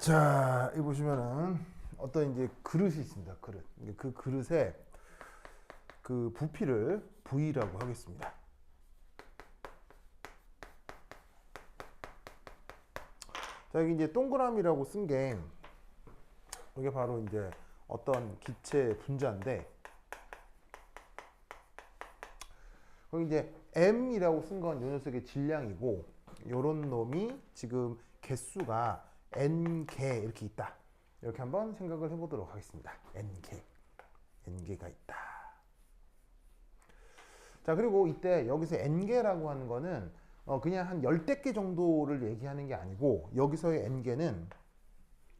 자, 이 보시면은 어떤 이제 그릇이 있습니다. 그릇. 그 그릇에 그 부피를 V라고 하겠습니다. 자, 여기 이제 동그라미라고 쓴 게 이게 바로 이제 어떤 기체 분자인데 거기 이제 M이라고 쓴 건 이 녀석의 질량이고 요런 놈이 지금 개수가 N개 이렇게 있다. 이렇게 한번 생각을 해보도록 하겠습니다. N개가 있다. 자, 그리고 이때 여기서 N개라고 하는 거는 그냥 한 열댓 개 정도를 얘기하는 게 아니고 여기서의 N개는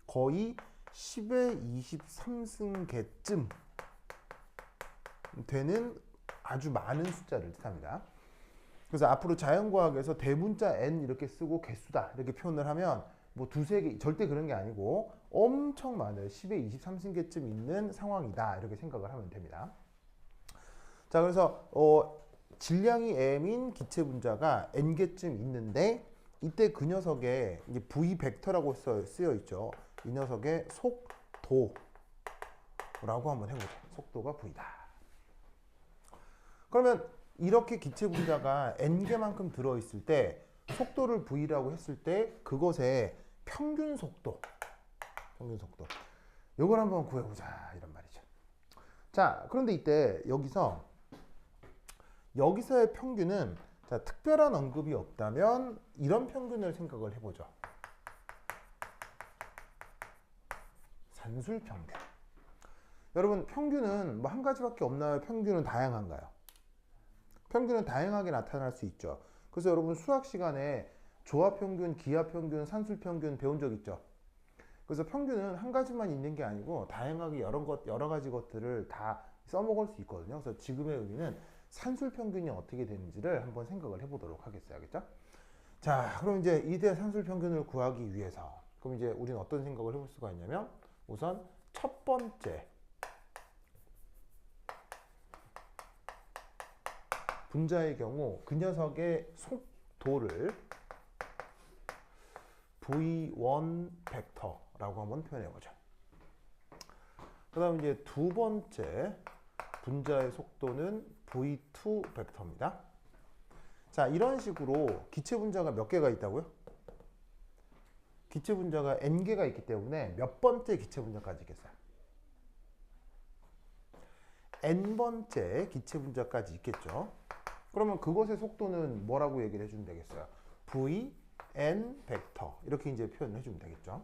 거의 10의 23승개쯤 되는 아주 많은 숫자를 뜻합니다. 그래서 앞으로 자연과학에서 대문자 N 이렇게 쓰고 개수다 이렇게 표현을 하면 뭐 두세 개 절대 그런 게 아니고 엄청 많아요. 10의 23승개쯤 있는 상황이다 이렇게 생각을 하면 됩니다. 자, 그래서 질량이 m인 기체 분자가 n개쯤 있는데 이때 그 녀석의 이제 v 벡터라고 쓰여 있죠. 이 녀석의 속도라고 한번 해보자. 속도가 v다. 그러면 이렇게 기체 분자가 n개만큼 들어있을 때 속도를 v라고 했을 때 그것의 평균 속도 요걸 한번 구해보자 이런 말이죠. 자, 그런데 이때 여기서의 평균은 자, 특별한 언급이 없다면 이런 평균을 생각을 해보죠. 산술평균. 여러분, 평균은 뭐 한 가지밖에 없나요? 평균은 다양한가요? 평균은 다양하게 나타날 수 있죠. 그래서 여러분 수학 시간에 조합평균, 기하평균, 산술평균 배운 적 있죠? 그래서 평균은 한 가지만 있는 게 아니고 다양하게 여러 가지 것들을 다 써먹을 수 있거든요. 그래서 지금의 의미는 산술평균이 어떻게 되는지를 한번 생각을 해보도록 하겠어요. 알겠죠? 자, 그럼 이제 이대 산술평균을 구하기 위해서 그럼 이제 우리는 어떤 생각을 해볼 수가 있냐면 우선 첫 번째 분자의 경우 그 녀석의 속도를 V1 벡터라고 한번 표현해보죠. 그 다음 이제 두 번째 분자의 속도는 V2 벡터입니다. 자, 이런 식으로 기체 분자가 몇 개가 있다고요? 기체 분자가 n개가 있기 때문에 몇 번째 기체 분자까지 있겠어요? n번째 기체 분자까지 있겠죠. 그러면 그것의 속도는 뭐라고 얘기를 해주면 되겠어요? Vn 벡터 이렇게 이제 표현을 해주면 되겠죠.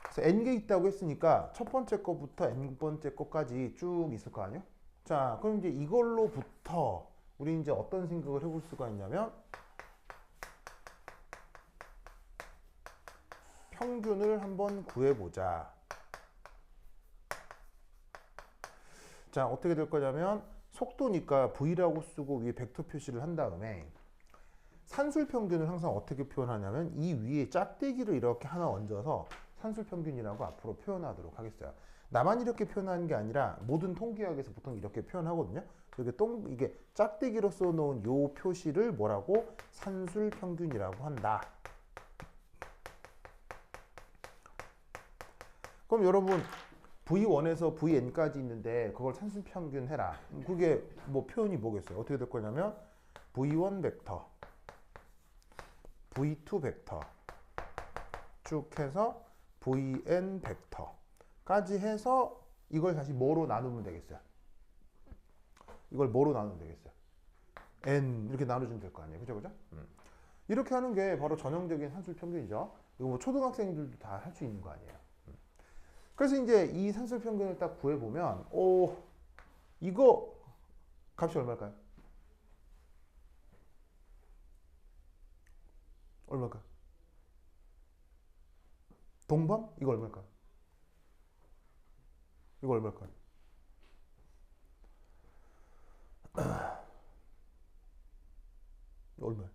그래서 n개 있다고 했으니까 첫 번째 거부터 n번째 거까지 쭉 있을 거 아니에요? 자, 그럼 이제 이걸로부터 우리 이제 어떤 생각을 해볼 수가 있냐면 평균을 한번 구해보자. 자, 어떻게 될 거냐면 속도니까 V라고 쓰고 위에 벡터 표시를 한 다음에 산술평균을 항상 어떻게 표현하냐면 이 위에 짝대기를 이렇게 하나 얹어서 산술평균이라고 앞으로 표현하도록 하겠어요. 나만 이렇게 표현하는 게 아니라 모든 통계학에서 보통 이렇게 표현하거든요. 이게 짝대기로 써놓은 요 표시를 뭐라고? 산술평균이라고 한다. 그럼 여러분 V1에서 Vn까지 있는데 그걸 산술평균 해라. 그게 뭐 표현이 뭐겠어요? 어떻게 될 거냐면 V1 벡터, V2 벡터 쭉 해서 Vn 벡터까지 해서 이걸 다시 뭐로 나누면 되겠어요? 이걸 뭐로 나누면 되겠어요? n 이렇게 나눠주면 될 거 아니에요. 그죠? 이렇게 하는 게 바로 전형적인 산술평균이죠. 이거 뭐 초등학생들도 다 할 수 있는 거 아니에요. 그래서 이제 이 산술평균을 딱 구해보면 이거 값이 얼마일까요? 얼마일까요? 동방? 이거 얼마일까요? 이거 얼마일까요? 이거 얼마예요?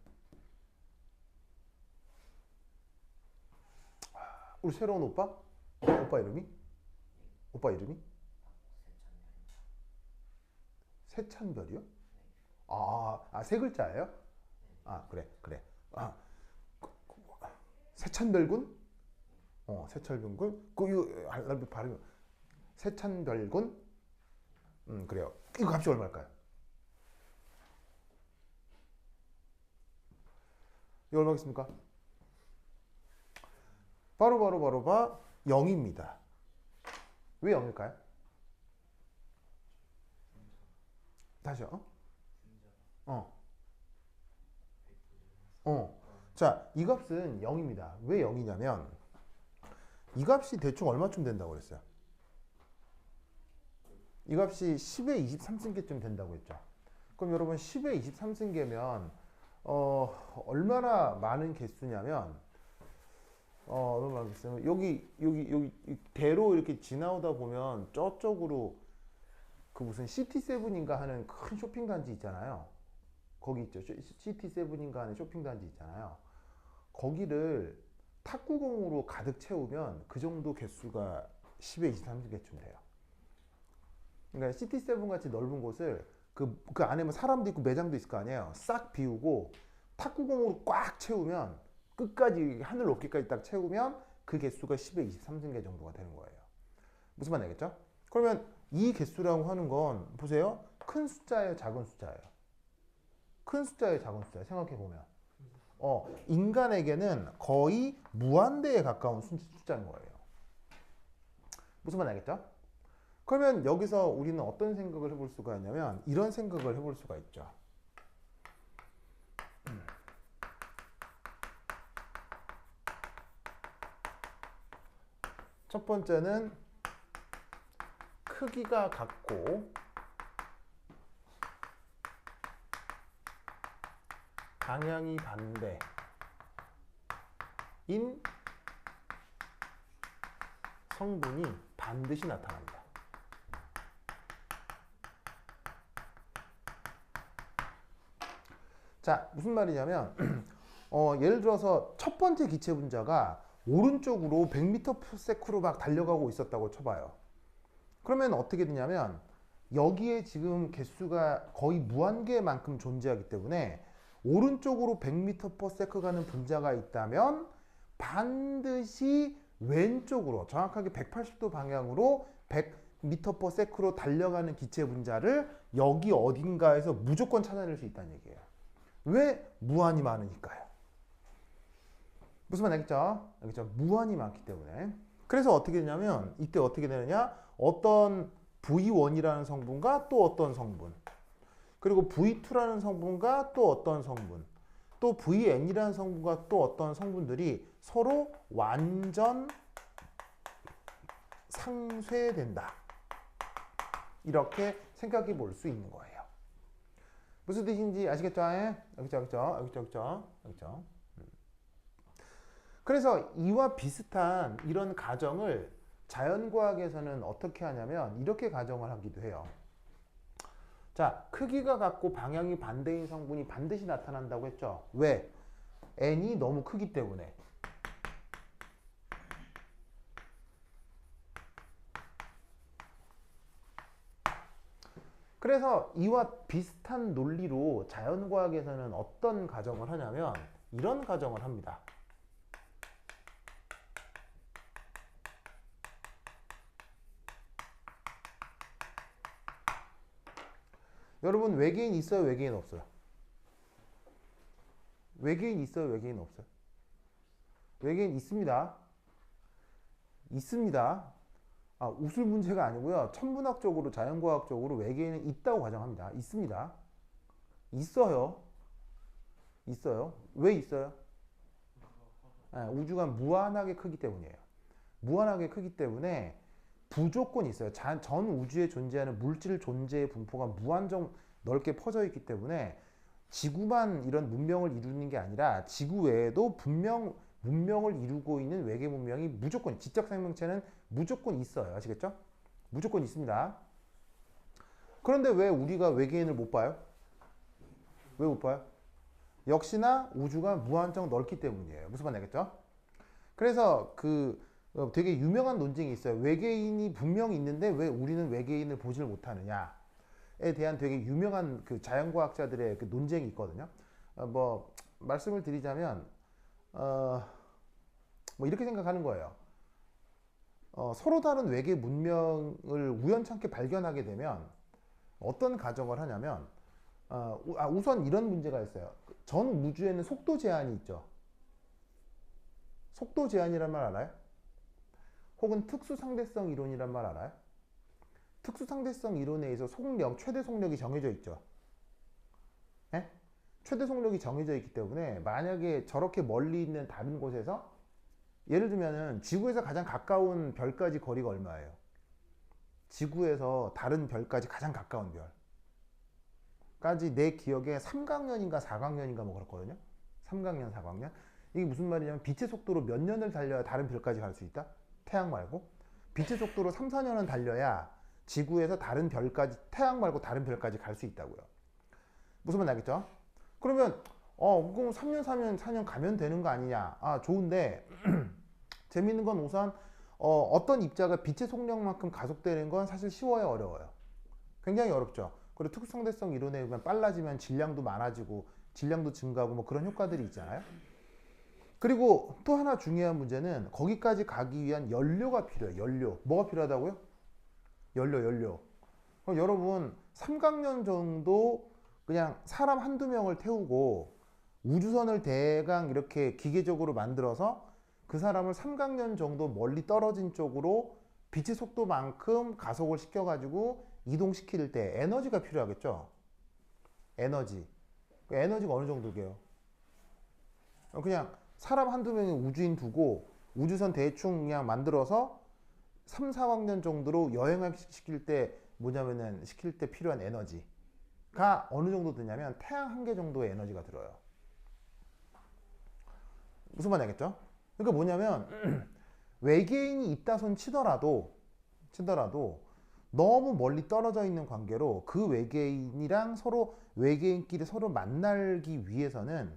우리 새로운 오빠? 오빠 이름이? 오빠 이름이? 세찬별이요? 세 글자예요? 아, 그래. 세찬별군? 세철균군 이거 발음 세찬별군 그래요. 이거 값이 얼마일까요? 이거 얼마겠습니까? 바로 0입니다. 왜 0일까요? 다시요. 자, 이 값은 0입니다. 왜 0이냐면 이 값이 대충 얼마쯤 된다고 그랬어요? 이 값이 10의 23승계쯤 된다고 했죠. 그럼 여러분 10의 23승계면 얼마나 많은 개수냐면 얼마나 많은 개수냐면 여기 대로 이렇게 지나오다 보면 저쪽으로 그 무슨 시티7인가 하는 큰 쇼핑단지 있잖아요. 거기 있죠. 시티7인가 하는 쇼핑단지 있잖아요. 거기를 탁구공으로 가득 채우면 그 정도 개수가 10의 23승계쯤 돼요. 그러니까 시티7 같이 넓은 곳을 그 안에 뭐 사람도 있고 매장도 있을 거 아니에요. 싹 비우고 탁구공으로 꽉 채우면 끝까지 하늘 높이까지 딱 채우면 그 개수가 10의 23승계 정도가 되는 거예요. 무슨 말 알겠죠? 그러면 이 개수라고 하는 건 보세요. 큰 숫자예요, 작은 숫자예요? 큰 숫자예요, 작은 숫자예요? 생각해 보면 인간에게는 거의 무한대에 가까운 숫자인 거예요. 무슨 말 알겠죠? 그러면 여기서 우리는 어떤 생각을 해볼 수가 있냐면 이런 생각을 해볼 수가 있죠. 첫 번째는 크기가 같고 방향이 반대인 성분이 반드시 나타납니다. 자, 무슨 말이냐면 예를 들어서 첫 번째 기체 분자가 오른쪽으로 100m/s로 막 달려가고 있었다고 쳐봐요. 그러면 어떻게 되냐면 여기에 지금 개수가 거의 무한계만큼 존재하기 때문에 오른쪽으로 100m/s 가는 분자가 있다면 반드시 왼쪽으로 정확하게 180도 방향으로 100m/s로 달려가는 기체 분자를 여기 어딘가에서 무조건 찾아낼 수 있다는 얘기예요. 왜? 무한이 많으니까요. 무슨 말 알겠죠? 알겠죠? 무한이 많기 때문에. 그래서 어떻게 되냐면 이때 어떻게 되느냐? 어떤 V1이라는 성분과 또 어떤 성분, 그리고 V2라는 성분과 또 어떤 성분, 또 VN이라는 성분과 또 어떤 성분들이 서로 완전 상쇄된다. 이렇게 생각해 볼 수 있는 거예요. 무슨 뜻인지 아시겠죠? 알겠죠? 그래서 이와 비슷한 이런 가정을 자연과학에서는 어떻게 하냐면 이렇게 가정을 하기도 해요. 자, 크기가 같고 방향이 반대인 성분이 반드시 나타난다고 했죠. 왜? n이 너무 크기 때문에. 그래서 이와 비슷한 논리로 자연과학에서는 어떤 가정을 하냐면 이런 가정을 합니다. 여러분 외계인 있어요? 외계인 없어요? 외계인 있어요? 외계인 없어요? 외계인 있습니다. 있습니다. 웃을 문제가 아니고요. 천문학적으로 자연과학적으로 외계인은 있다고 가정합니다. 있습니다. 있어요. 왜 있어요? 우주가 무한하게 크기 때문이에요. 무한하게 크기 때문에 무조건 있어요. 전 우주에 존재하는 물질 존재의 분포가 무한정 넓게 퍼져 있기 때문에 지구만 이런 문명을 이루는 게 아니라 지구 외에도 문명을 이루고 있는 외계 문명이 무조건, 지적 생명체는 무조건 있어요. 아시겠죠? 무조건 있습니다. 그런데 왜 우리가 외계인을 못 봐요? 왜 못 봐요? 역시나 우주가 무한정 넓기 때문이에요. 무슨 말 알겠죠? 그래서 되게 유명한 논쟁이 있어요. 외계인이 분명히 있는데 왜 우리는 외계인을 보지를 못하느냐에 대한 되게 유명한 그 자연과학자들의 그 논쟁이 있거든요. 말씀을 드리자면 뭐 이렇게 생각하는 거예요. 서로 다른 외계 문명을 우연찮게 발견하게 되면 어떤 가정을 하냐면 우선 이런 문제가 있어요. 전 우주에는 속도 제한이 있죠. 속도 제한이란 말 알아요? 혹은 특수상대성 이론이란 말 알아요? 특수상대성 이론에 의해서 속력, 최대 속력이 정해져 있죠. 예? 최대 속력이 정해져 있기 때문에 만약에 저렇게 멀리 있는 다른 곳에서 예를 들면은 지구에서 가장 가까운 별까지 거리가 얼마예요? 지구에서 다른 별까지 가장 가까운 별까지 내 기억에 3강년인가 4강년인가 뭐 그렇거든요. 3강년, 4강년. 이게 무슨 말이냐면 빛의 속도로 몇 년을 달려야 다른 별까지 갈 수 있다? 태양 말고. 빛의 속도로 3, 4년은 달려야 지구에서 다른 별까지, 태양 말고 다른 별까지 갈 수 있다고요. 무슨 말 알겠죠? 그러면 그럼 3년, 4년 가면 되는 거 아니냐? 좋은데 재밌는 건 우선 어떤 입자가 빛의 속력만큼 가속되는 건 사실 쉬워요, 어려워요? 굉장히 어렵죠. 그리고 특수상대성 이론에 의하면 빨라지면 질량도 많아지고 질량도 증가하고 뭐 그런 효과들이 있잖아요. 그리고 또 하나 중요한 문제는 거기까지 가기 위한 연료가 필요해요. 연료. 뭐가 필요하다고요? 연료. 그럼 여러분 3강년 정도 그냥 사람 한두 명을 태우고 우주선을 대강 이렇게 기계적으로 만들어서 그 사람을 3강년 정도 멀리 떨어진 쪽으로 빛의 속도만큼 가속을 시켜가지고 이동시킬 때 에너지가 필요하겠죠. 에너지. 그 에너지가 어느 정도게요? 그냥 사람 한두 명이 우주인 두고 우주선 대충 그냥 만들어서 3, 4학년 정도로 여행을 시킬 때 뭐냐면은 시킬 때 필요한 에너지가 어느 정도 드냐면 태양 한 개 정도의 에너지가 들어요. 무슨 말인지 알겠죠? 그러니까 뭐냐면 외계인이 있다 손 치더라도 너무 멀리 떨어져 있는 관계로 그 외계인이랑 외계인끼리 서로 만나기 위해서는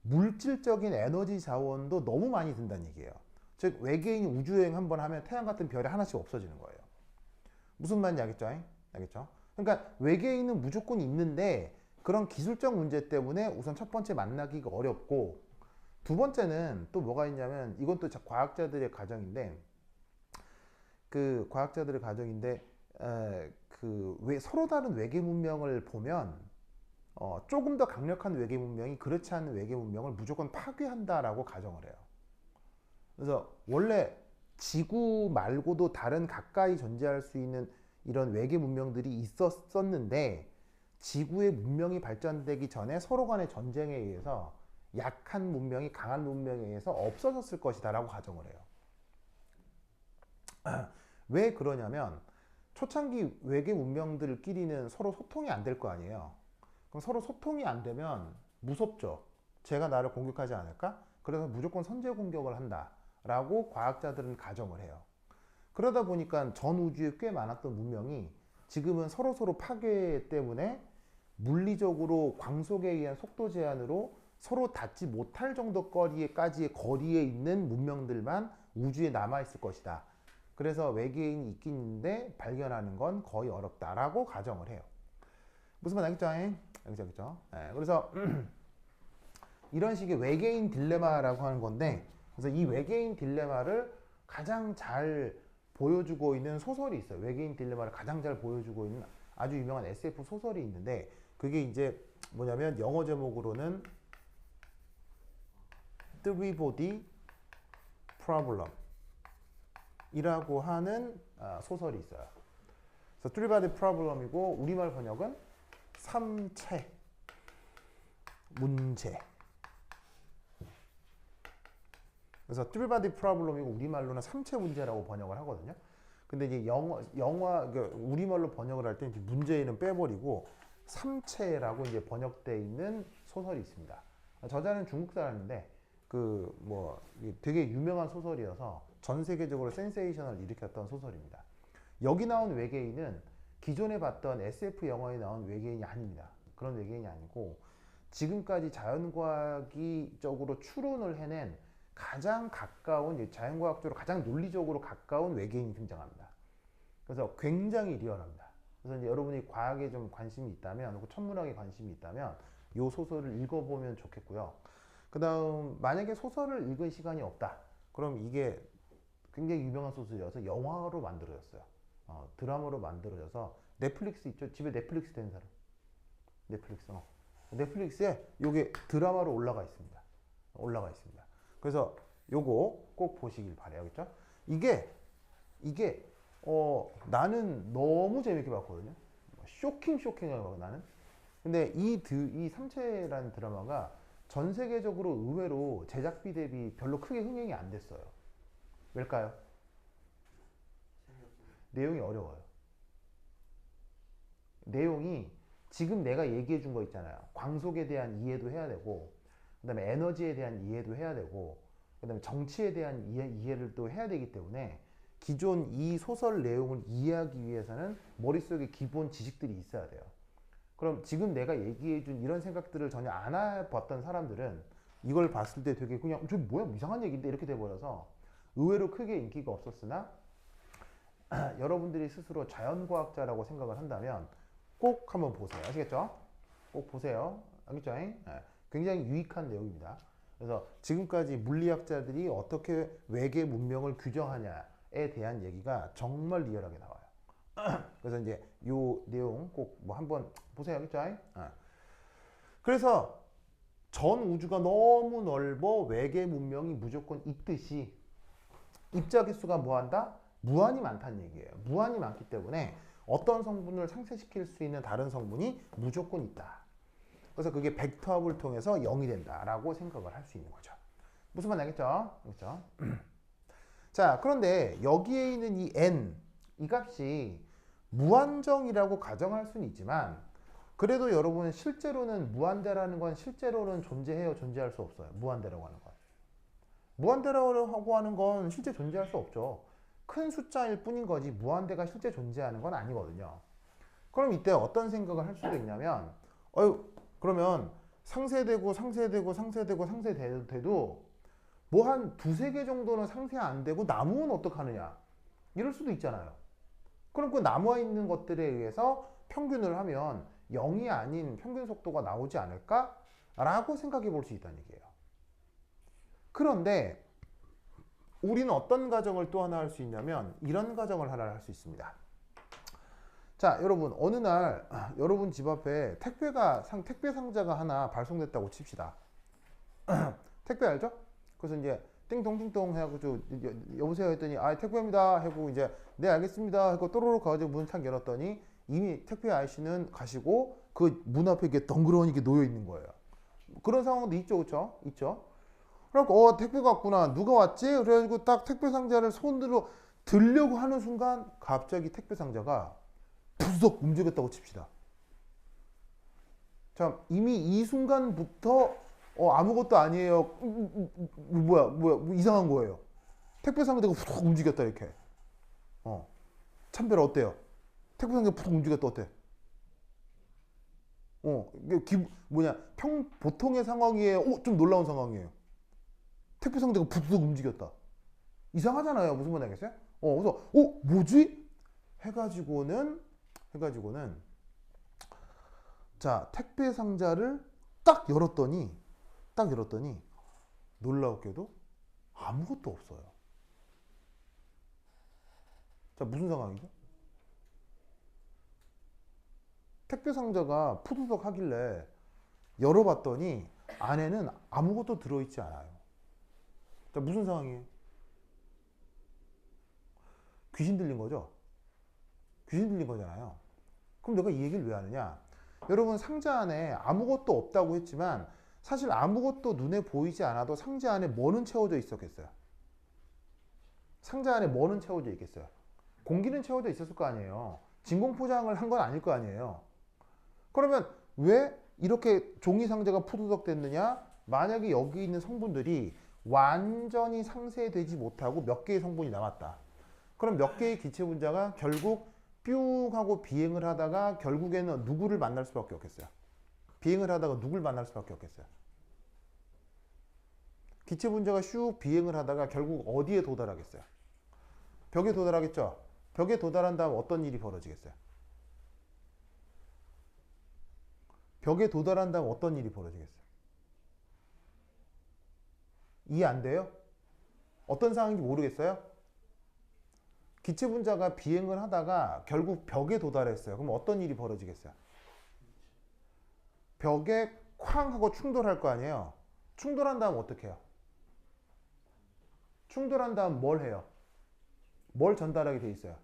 물질적인 에너지 자원도 너무 많이 든다는 얘기예요. 즉 외계인이 우주여행 한번 하면 태양 같은 별이 하나씩 없어지는 거예요. 무슨 말인지 알겠죠? 알겠죠? 그러니까 외계인은 무조건 있는데 그런 기술적 문제 때문에 우선 첫 번째 만나기가 어렵고, 두 번째는 또 뭐가 있냐면 이건 또 과학자들의 가정인데 서로 다른 외계 문명을 보면 조금 더 강력한 외계 문명이 그렇지 않은 외계 문명을 무조건 파괴한다라고 가정을 해요. 그래서 원래 지구 말고도 다른 가까이 존재할 수 있는 이런 외계 문명들이 있었었는데 지구의 문명이 발전되기 전에 서로 간의 전쟁에 의해서 약한 문명이 강한 문명에 의해서 없어졌을 것이다 라고 가정을 해요. 왜 그러냐면 초창기 외계 문명들끼리는 서로 소통이 안 될 거 아니에요. 그럼 서로 소통이 안 되면 무섭죠. 쟤가 나를 공격하지 않을까? 그래서 무조건 선제 공격을 한다 라고 과학자들은 가정을 해요. 그러다 보니까 전 우주에 꽤 많았던 문명이 지금은 서로 파괴 때문에 물리적으로 광속에 의한 속도 제한으로 서로 닿지 못할 정도 거리에 있는 문명들만 우주에 남아있을 것이다. 그래서 외계인이 있긴 있는데 발견하는 건 거의 어렵다라고 가정을 해요. 무슨 말 알겠죠? 알겠죠? 네, 그래서 이런 식의 외계인 딜레마라고 하는 건데, 그래서 이 외계인 딜레마를 가장 잘 보여주고 있는 소설이 있어요. 외계인 딜레마를 가장 잘 보여주고 있는 아주 유명한 SF 소설이 있는데, 그게 이제 뭐냐면 영어 제목으로는 Three-Body Problem 이라고 하는 소설이 있어요. 그래서 Three-Body Problem이고 우리말 번역은 삼체 문제. 그래서 Three-Body Problem이고 우리말로는 삼체 문제라고 번역을 하거든요. 근데 이제 우리말로 번역을 할 때 문제는 빼버리고 삼체라고 이제 번역되어 있는 소설이 있습니다. 저자는 중국 사람인데 되게 유명한 소설이어서 전 세계적으로 센세이션을 일으켰던 소설입니다. 여기 나온 외계인은 기존에 봤던 SF 영화에 나온 외계인이 아닙니다. 그런 외계인이 아니고 지금까지 자연과학적으로 추론을 해낸 가장 가까운, 자연과학적으로 가장 논리적으로 가까운 외계인이 등장합니다. 그래서 굉장히 리얼합니다. 그래서 이제 여러분이 과학에 좀 관심이 있다면, 혹은 천문학에 관심이 있다면 이 소설을 읽어보면 좋겠고요. 그 다음 만약에 소설을 읽을 시간이 없다. 그럼 이게 굉장히 유명한 소설이어서 영화로 만들어졌어요. 드라마로 만들어져서 넷플릭스 있죠? 집에 넷플릭스 된 사람. 넷플릭스. 넷플릭스에 요게 드라마로 올라가 있습니다. 올라가 있습니다. 그래서 요거 꼭 보시길 바래요. 그죠? 이게 나는 너무 재밌게 봤거든요. 쇼킹하고 나는. 근데 이 삼체라는 드라마가 전 세계적으로 의외로 제작비 대비 별로 크게 흥행이 안 됐어요. 왜일까요? 내용이 어려워요. 내용이 지금 내가 얘기해 준 거 있잖아요. 광속에 대한 이해도 해야 되고, 그 다음에 에너지에 대한 이해도 해야 되고, 그 다음에 정치에 대한 이해를 또 해야 되기 때문에 기존 이 소설 내용을 이해하기 위해서는 머릿속에 기본 지식들이 있어야 돼요. 그럼 지금 내가 얘기해 준 이런 생각들을 전혀 안 해봤던 사람들은 이걸 봤을 때 되게 그냥 저 뭐야 이상한 얘기인데 이렇게 돼버려서 의외로 크게 인기가 없었으나 여러분들이 스스로 자연과학자라고 생각을 한다면 꼭 한번 보세요. 아시겠죠? 꼭 보세요. 알겠죠? 네. 굉장히 유익한 내용입니다. 그래서 지금까지 물리학자들이 어떻게 외계 문명을 규정하냐에 대한 얘기가 정말 리얼하게 나와요. 그래서 이제 요 내용 꼭 뭐 한번 보세요. 알겠죠? 그래서 전 우주가 너무 넓어 외계 문명이 무조건 있듯이 입자 개수가 뭐한다? 무한히 많다는 얘기예요. 무한히 많기 때문에 어떤 성분을 상쇄시킬 수 있는 다른 성분이 무조건 있다. 그래서 그게 벡터합을 통해서 0이 된다라고 생각을 할 수 있는 거죠. 무슨 말 알겠죠? 그렇죠? 자, 그런데 여기에 있는 이 n, 이 값이 무한정이라고 가정할 수는 있지만 그래도 여러분 실제로는 무한대라는 건 실제로는 존재해요? 존재할 수 없어요? 무한대라고 하는 건. 무한대라고 하는 건 실제 존재할 수 없죠. 큰 숫자일 뿐인 거지 무한대가 실제 존재하는 건 아니거든요. 그럼 이때 어떤 생각을 할 수도 있냐면 그러면 상쇄되고 상쇄돼도 뭐 한 두세 개 정도는 상쇄 안 되고 남으면 어떡하느냐 이럴 수도 있잖아요. 그럼 그 남아있는 것들에 의해서 평균을 하면 0이 아닌 평균 속도가 나오지 않을까? 라고 생각해 볼 수 있다는 얘기예요. 그런데 우리는 어떤 가정을 또 하나 할 수 있냐면 이런 가정을 하나 할 수 있습니다. 자, 여러분 어느 날 여러분 집 앞에 택배 상자가 하나 발송됐다고 칩시다. 택배 알죠? 그래서 이제 띵동띵동 해가지고 여보세요 했더니 택배입니다 하고 이제 네 알겠습니다 하고 또로록 가가지고 문 탁 열었더니 이미 택배 아저씨는 가시고 그 문 앞에 이렇게 덩그러니 이렇게 놓여 있는 거예요. 그런 상황도 있죠, 그렇죠? 있죠. 그래갖고 택배가 왔구나 누가 왔지? 그래가지고 딱 택배 상자를 손으로 들려고 하는 순간 갑자기 택배 상자가 부석 움직였다고 칩시다. 자, 이미 이 순간부터 아무것도 아니에요. 뭐야 이상한 거예요. 택배 상자가 푹 움직였다 이렇게. 참별 어때요? 택배 상자가 푹 움직였다 어때? 이게 보통의 상황이에요. 좀 놀라운 상황이에요. 택배 상자가 푹 움직였다. 이상하잖아요. 무슨 말 알겠어요? 그래서 뭐지? 해가지고는 자 택배 상자를 딱 열었더니 놀라웠게도 아무것도 없어요. 자 무슨 상황이죠? 택배 상자가 푸드덕 하길래 열어봤더니 안에는 아무것도 들어있지 않아요. 자 무슨 상황이에요? 귀신 들린 거죠? 귀신 들린 거잖아요. 그럼 내가 이 얘기를 왜 하느냐? 여러분 상자 안에 아무것도 없다고 했지만 사실 아무것도 눈에 보이지 않아도 상자 안에 뭐는 채워져 있었겠어요? 상자 안에 뭐는 채워져 있겠어요? 공기는 채워져 있었을 거 아니에요. 진공 포장을 한 건 아닐 거 아니에요. 그러면 왜 이렇게 종이 상자가 푸드덕 됐느냐? 만약에 여기 있는 성분들이 완전히 상쇄되지 못하고 몇 개의 성분이 남았다. 그럼 몇 개의 기체 분자가 결국 뿅 하고 비행을 하다가 결국에는 누구를 만날 수밖에 없겠어요? 비행을 하다가 누굴 만날 수밖에 없겠어요? 기체 분자가 슉 비행을 하다가 결국 어디에 도달하겠어요? 벽에 도달하겠죠? 벽에 도달한 다음 어떤 일이 벌어지겠어요? 벽에 도달한 다음 어떤 일이 벌어지겠어요? 이해 안 돼요? 어떤 상황인지 모르겠어요? 기체 분자가 비행을 하다가 결국 벽에 도달했어요. 그럼 어떤 일이 벌어지겠어요? 벽에 쾅 하고 충돌할 거 아니에요. 충돌한 다음 어떻게 해요? 충돌한 다음 뭘 해요? 뭘 전달하게 돼 있어요?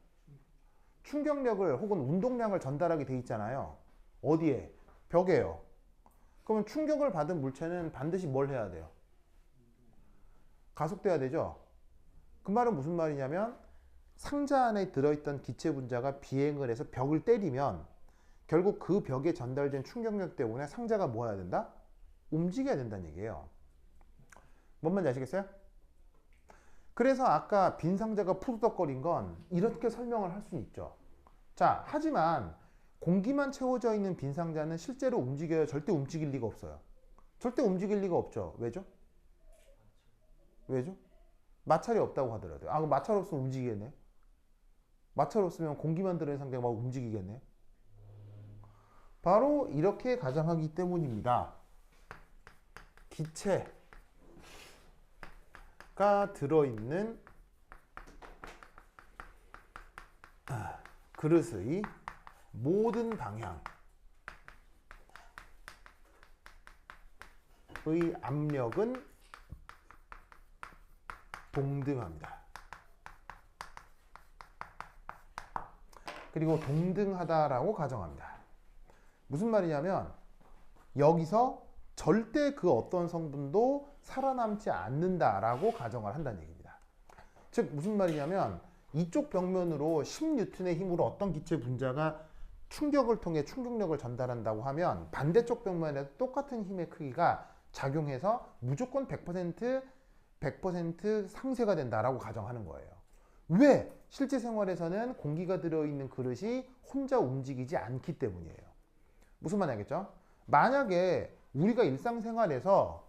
충격력을 혹은 운동량을 전달하게 돼 있잖아요. 어디에? 벽에요. 그러면 충격을 받은 물체는 반드시 뭘 해야 돼요? 가속돼야 되죠. 그 말은 무슨 말이냐면 상자 안에 들어있던 기체 분자가 비행을 해서 벽을 때리면 결국 그 벽에 전달된 충격력 때문에 상자가 뭐 해야 된다? 움직여야 된다는 얘기예요. 뭔 말인지 아시겠어요? 그래서 아까 빈 상자가 푸드덕거린 건 이렇게 설명을 할 수는 있죠. 자, 하지만 공기만 채워져 있는 빈 상자는 실제로 움직여야 절대 움직일 리가 없어요. 절대 움직일 리가 없죠. 왜죠? 왜죠? 마찰이 없다고 하더라도요. 아, 그럼 마찰 없으면 움직이겠네. 마찰 없으면 공기만 들어있는 상자가 막 움직이겠네. 바로 이렇게 가정하기 때문입니다. 기체가 들어있는 그릇의 모든 방향의 압력은 동등합니다. 그리고 동등하다라고 가정합니다. 무슨 말이냐면 여기서 절대 그 어떤 성분도 살아남지 않는다라고 가정을 한다는 얘기입니다. 즉 무슨 말이냐면 이쪽 벽면으로 10N의 힘으로 어떤 기체 분자가 충격을 통해 충격력을 전달한다고 하면 반대쪽 벽면에도 똑같은 힘의 크기가 작용해서 무조건 100% 상쇄가 된다라고 가정하는 거예요. 왜? 실제 생활에서는 공기가 들어있는 그릇이 혼자 움직이지 않기 때문이에요. 무슨 말인지 알겠죠? 만약에 우리가 일상생활에서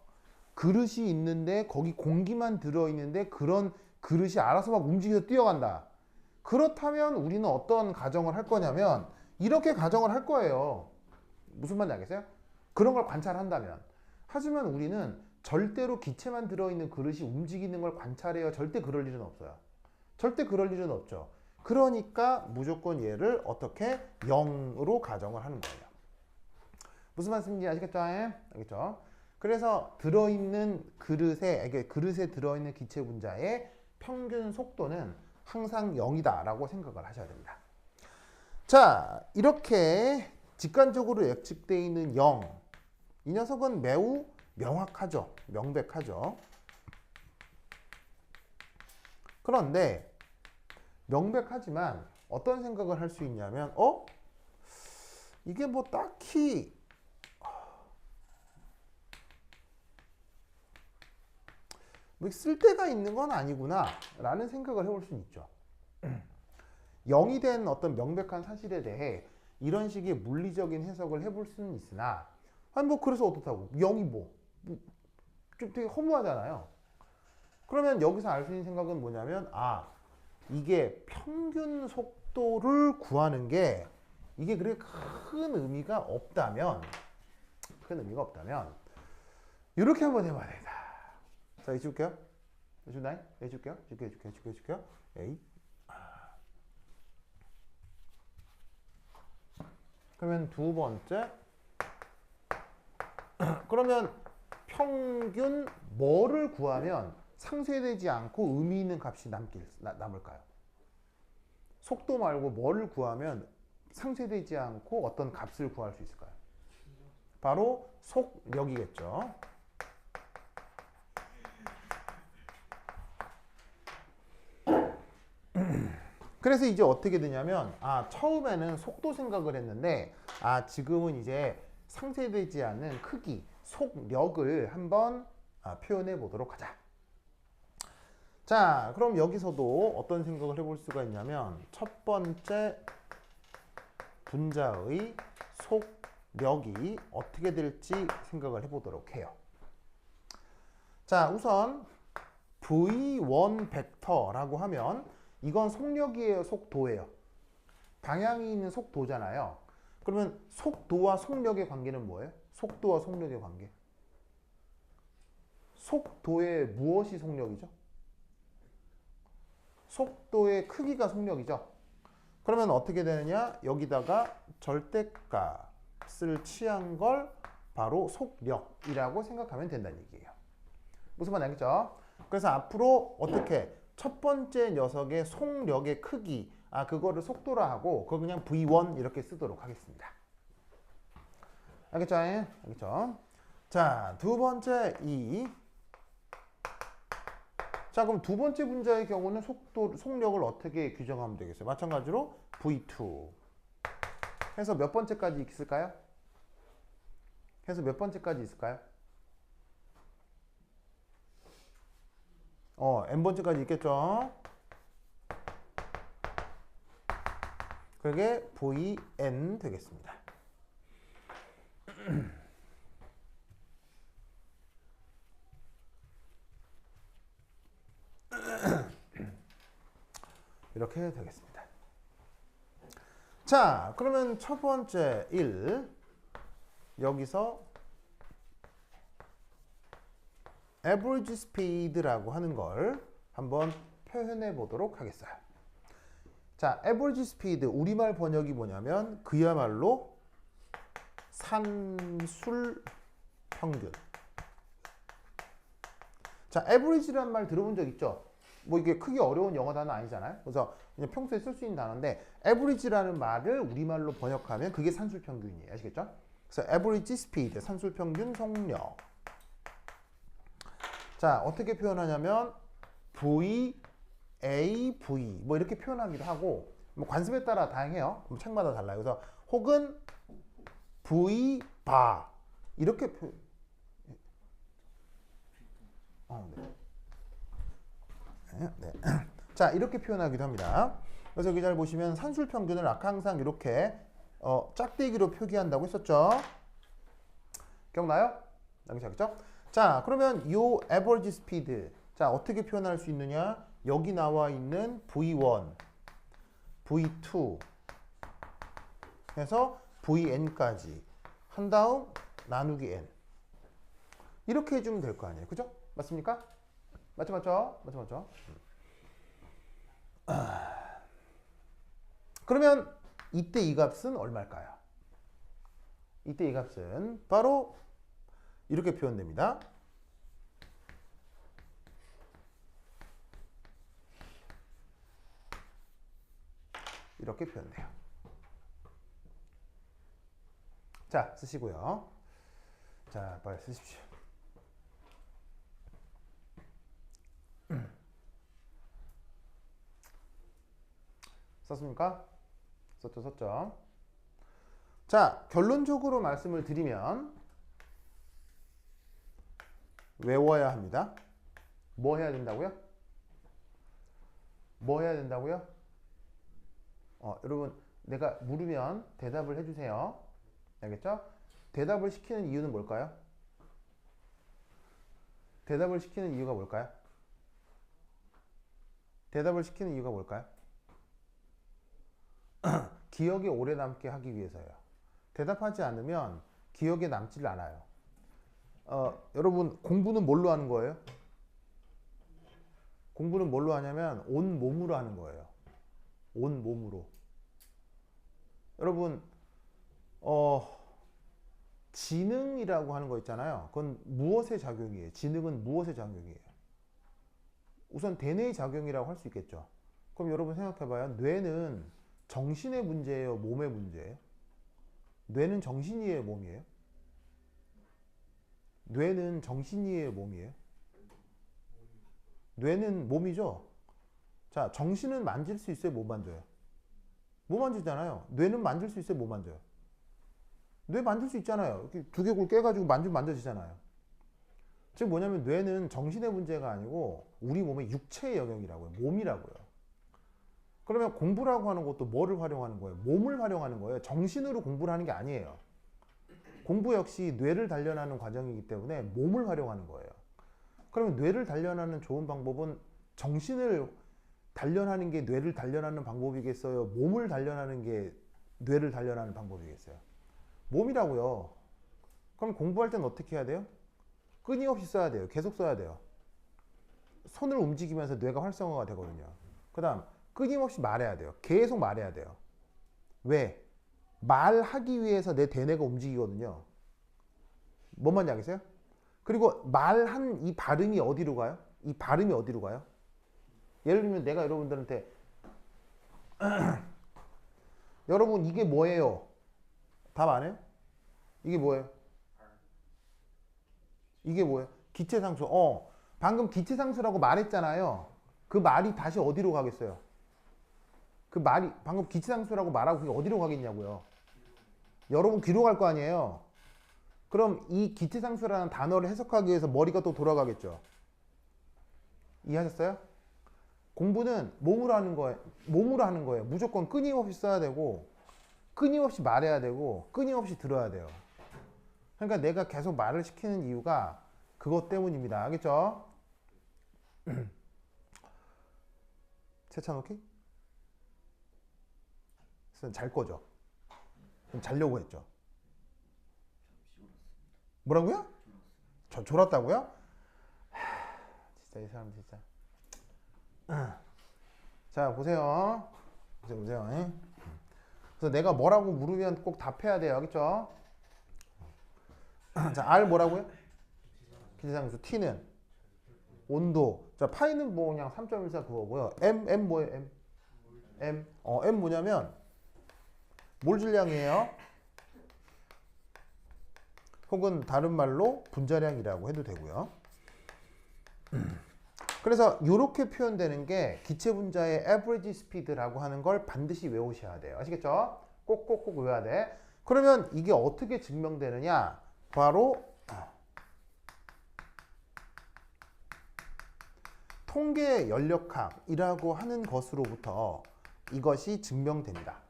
그릇이 있는데 거기 공기만 들어있는데 그런 그릇이 알아서 막 움직여서 뛰어간다. 그렇다면 우리는 어떤 가정을 할 거냐면 이렇게 가정을 할 거예요. 무슨 말인지 알겠어요? 그런 걸 관찰한다면. 하지만 우리는 절대로 기체만 들어있는 그릇이 움직이는 걸 관찰해요. 절대 그럴 일은 없어요. 절대 그럴 일은 없죠. 그러니까 무조건 얘를 어떻게 0으로 가정을 하는 거예요. 무슨 말씀인지 아시겠죠? 알겠죠? 그래서 들어있는 그릇에 들어있는 기체 분자의 평균 속도는 항상 0이다 라고 생각을 하셔야 됩니다. 자, 이렇게 직관적으로 예측되어 있는 0. 이 녀석은 매우 명확하죠. 명백하죠. 그런데 명백하지만 어떤 생각을 할 수 있냐면 이게 뭐 딱히 뭐 쓸데가 있는 건 아니구나 라는 생각을 해볼 수는 있죠. 0이 된 어떤 명백한 사실에 대해 이런 식의 물리적인 해석을 해볼 수는 있으나 아니 뭐 그래서 어떻다고 0이 좀 되게 허무하잖아요. 그러면 여기서 알 수 있는 생각은 뭐냐면 이게 평균 속도를 구하는 게 이게 그렇게 큰 의미가 없다면 이렇게 한번 해봐야 되겠다. 자, 이제 줄게요. 해줄게요. 에이. 그러면 두 번째. 그러면 평균 뭐를 구하면 상쇄되지 않고 의미 있는 값이 남을까요? 속도 말고 뭐를 구하면 상쇄되지 않고 어떤 값을 구할 수 있을까요? 바로 속력이겠죠. 그래서 이제 어떻게 되냐면 처음에는 속도 생각을 했는데 지금은 이제 상쇄되지 않는 크기, 속력을 한번 표현해 보도록 하자. 자, 그럼 여기서도 어떤 생각을 해볼 수가 있냐면 첫 번째 분자의 속력이 어떻게 될지 생각을 해보도록 해요. 자, 우선 V1 벡터라고 하면 이건 속력이에요, 속도예요? 방향이 있는 속도잖아요. 그러면 속도와 속력의 관계는 뭐예요? 속도와 속력의 관계. 속도의 무엇이 속력이죠? 속도의 크기가 속력이죠. 그러면 어떻게 되느냐? 여기다가 절대값을 취한 걸 바로 속력이라고 생각하면 된다는 얘기예요. 무슨 말인지 알겠죠? 그래서 앞으로 어떻게 첫 번째 녀석의 속력의 크기, 그거를 속도라 하고 그걸 그냥 V1 이렇게 쓰도록 하겠습니다. 알겠죠? 알겠죠? 자, 두 번째 자, 그럼 두 번째 분자의 경우는 속력을 어떻게 규정하면 되겠어요? 마찬가지로 V2 해서 몇 번째까지 있을까요? n번째까지 있겠죠? 그게 Vn 되겠습니다. 이렇게 되겠습니다. 자, 그러면 첫 번째 1 여기서 average speed라고 하는 걸 한번 표현해 보도록 하겠어요. 자, average speed 우리말 번역이 뭐냐면 그야말로 산술 평균. 자, average라는 말 들어본 적 있죠? 뭐 이게 크게 어려운 영어 단어 아니잖아요. 그래서 그냥 평소에 쓸 수 있는 단어인데 average라는 말을 우리말로 번역하면 그게 산술 평균이에요. 아시겠죠? 그래서 average speed 산술 평균 속력. 자, 어떻게 표현하냐면 VAV 뭐 이렇게 표현하기도 하고 뭐 관습에 따라 다양해요. 책마다 달라요. 그래서 혹은 VBA 이렇게 네. 자, 이렇게 표현하기도 합니다. 그래서 여기 잘 보시면 산술 평균을 항상 이렇게 짝대기로 표기한다고 했었죠. 기억나요? 알겠죠? 자, 그러면 이 average speed 자, 어떻게 표현할 수 있느냐? 여기 나와 있는 V1, V2 해서 Vn까지 한 다음 나누기 n 이렇게 해주면 될 거 아니에요. 그죠? 맞습니까? 맞죠? 그러면 이때 이 값은 얼마일까요? 이때 이 값은 바로 이렇게 표현됩니다. 이렇게 표현돼요. 자, 쓰시고요. 자, 빨리 쓰십시오. 썼습니까? 썼죠. 자, 결론적으로 말씀을 드리면 외워야 합니다. 뭐 해야 된다고요? 여러분, 내가 물으면 대답을 해주세요. 알겠죠? 대답을 시키는 이유는 뭘까요? 대답을 시키는 이유가 뭘까요? 기억에 오래 남게 하기 위해서요. 대답하지 않으면 기억에 남질 않아요. 여러분, 공부는 뭘로 하는 거예요? 공부는 뭘로 하냐면 온 몸으로 하는 거예요. 온 몸으로. 여러분, 지능이라고 하는 거 있잖아요. 그건 무엇의 작용이에요? 지능은 무엇의 작용이에요? 우선 대뇌의 작용이라고 할 수 있겠죠. 그럼 여러분 생각해봐요. 뇌는 정신의 문제예요? 몸의 문제예요? 뇌는 정신이에요? 몸이에요? 뇌는 정신이에요? 몸이에요? 뇌는 몸이죠? 자, 정신은 만질 수 있어요? 못 만져요? 못 만지잖아요. 뇌는 만질 수 있어요? 못 만져요? 뇌 만질 수 있잖아요. 이렇게 두개골 깨가지고 만져지잖아요. 즉 뭐냐면 뇌는 정신의 문제가 아니고 우리 몸의 육체의 영역이라고요. 몸이라고요. 그러면 공부라고 하는 것도 뭐를 활용하는 거예요? 몸을 활용하는 거예요. 정신으로 공부를 하는 게 아니에요. 공부 역시 뇌를 단련하는 과정이기 때문에 몸을 활용하는 거예요. 그러면 뇌를 단련하는 좋은 방법은 정신을 단련하는 게 뇌를 단련하는 방법이겠어요? 몸을 단련하는 게 뇌를 단련하는 방법이겠어요? 몸이라고요. 그럼 공부할 때는 어떻게 해야 돼요? 끊임없이 써야 돼요. 계속 써야 돼요. 손을 움직이면서 뇌가 활성화가 되거든요. 그 다음 끊임없이 말해야 돼요. 계속 말해야 돼요. 왜? 말하기 위해서 내 대뇌가 움직이거든요. 뭔 말인지 알겠어요? 그리고 말한 이 발음이 어디로 가요? 이 발음이 어디로 가요? 예를 들면 내가 여러분들한테 여러분 이게 뭐예요? 답 안 해요? 이게 뭐예요? 이게 뭐예요? 기체상수. 방금 기체상수라고 말했잖아요. 그 말이 다시 어디로 가겠어요? 그 말이 방금 기체상수라고 말하고 그게 어디로 가겠냐고요. 여러분 귀로 갈 거 아니에요. 그럼 이 기체상수라는 단어를 해석하기 위해서 머리가 또 돌아가겠죠. 이해하셨어요? 공부는 몸으로 하는 거예요. 몸으로 하는 거예요. 무조건 끊임없이 써야 되고 끊임없이 말해야 되고 끊임없이 들어야 돼요. 그러니까 내가 계속 말을 시키는 이유가 그것 때문입니다. 알겠죠? 세차 놓기? 잘 거죠? 그럼 자려고 했죠? 뭐라고요? 저 졸았다고요? 진짜 이 사람 진짜. 자 보세요. 보세요. 그래서 내가 뭐라고 물으면 꼭 답해야 돼요. 알겠죠? 자 R 뭐라고요? 기체상수. T는 온도. 자 파이는 뭐 그냥 3.14 그거고요. M 뭐예요? M 뭐냐면 몰 질량이에요. 혹은 다른 말로 분자량이라고 해도 되고요. 그래서 이렇게 표현되는 게 기체 분자의 average speed라고 하는 걸 반드시 외우셔야 돼요. 아시겠죠? 꼭꼭꼭 외워야 돼. 그러면 이게 어떻게 증명되느냐? 바로 통계 연력학이라고 하는 것으로부터 이것이 증명됩니다.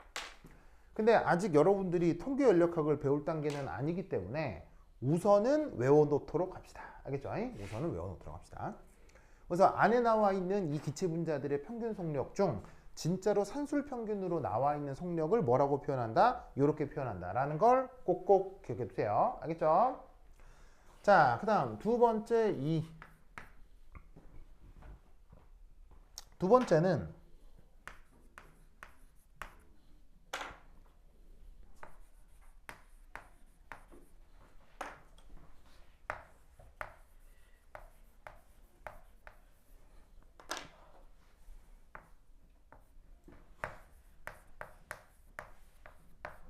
근데 아직 여러분들이 통계 연력학을 배울 단계는 아니기 때문에 우선은 외워놓도록 합시다. 알겠죠? 우선은 외워놓도록 합시다. 그래서 안에 나와 있는 이 기체 분자들의 평균 속력 중 진짜로 산술 평균으로 나와 있는 속력을 뭐라고 표현한다? 이렇게 표현한다 라는 걸 꼭꼭 기억해 두세요. 알겠죠? 자, 그 다음 두 번째는